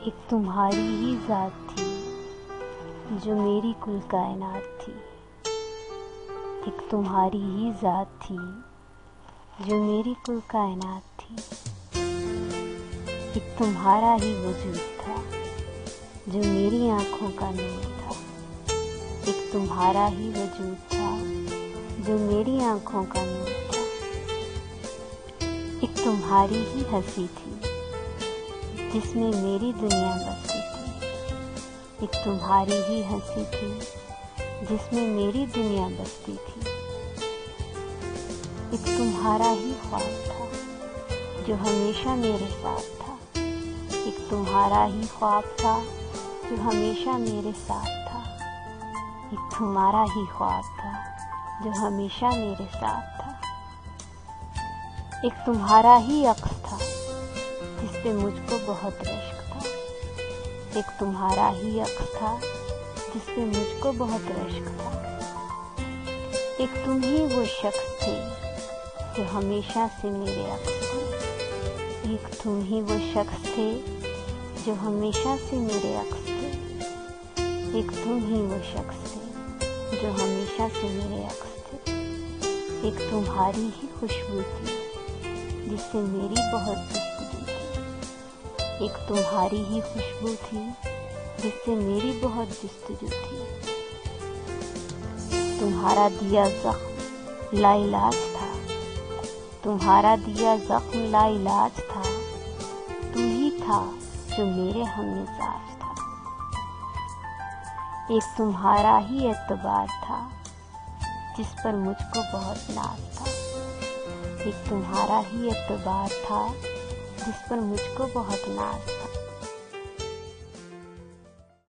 एक तुम्हारी ही ज़ात थी जो मेरी कुल कायनात थी। एक तुम्हारी ही ज़ात थी जो मेरी कुल कायनात थी। एक तुम्हारा ही वजूद था जो मेरी आँखों का नूर था। एक तुम्हारा ही वजूद था जो मेरी आँखों का नूर था। एक तुम्हारी ही हंसी थी जिसमें मेरी दुनिया बसती थी। एक तुम्हारी ही हंसी थी जिसमें मेरी दुनिया बसती थी। एक तुम्हारा ही ख्वाब था जो हमेशा मेरे साथ था। एक तुम्हारा ही ख्वाब था जो हमेशा मेरे साथ था। एक तुम्हारा ही ख्वाब था जो हमेशा मेरे साथ था। एक तुम्हारा ही अक्स था जिस पे मुझको बहुत रश्क था। एक तुम्हारा ही अक्स था जिस पे मुझको बहुत रश्क था। एक तुम ही वो शख्स थे जो हमेशा से मेरे अक्स थे। एक तुम ही वो शख्स थे जो हमेशा से मेरे अक्स थे। एक तुम ही वो शख्स थे जो हमेशा से मेरे अक्स थे। एक तुम्हारी ही खुशबू थी जिससे मेरी बहुत जस्तजू थी। एक तुम्हारी ही खुशबू थी जिससे मेरी बहुत जस्तजू थी। तुम्हारा दिया जख्म लाइलाज था। तुम्हारा दिया जख्म लाइलाज था। तू ही था जो मेरे हममिजाज था। एक तुम्हारा ही एतबार था जिस पर मुझको बहुत नाज था। एक तुम्हारा ही एतबार था जिस पर मुझको बहुत नाज था।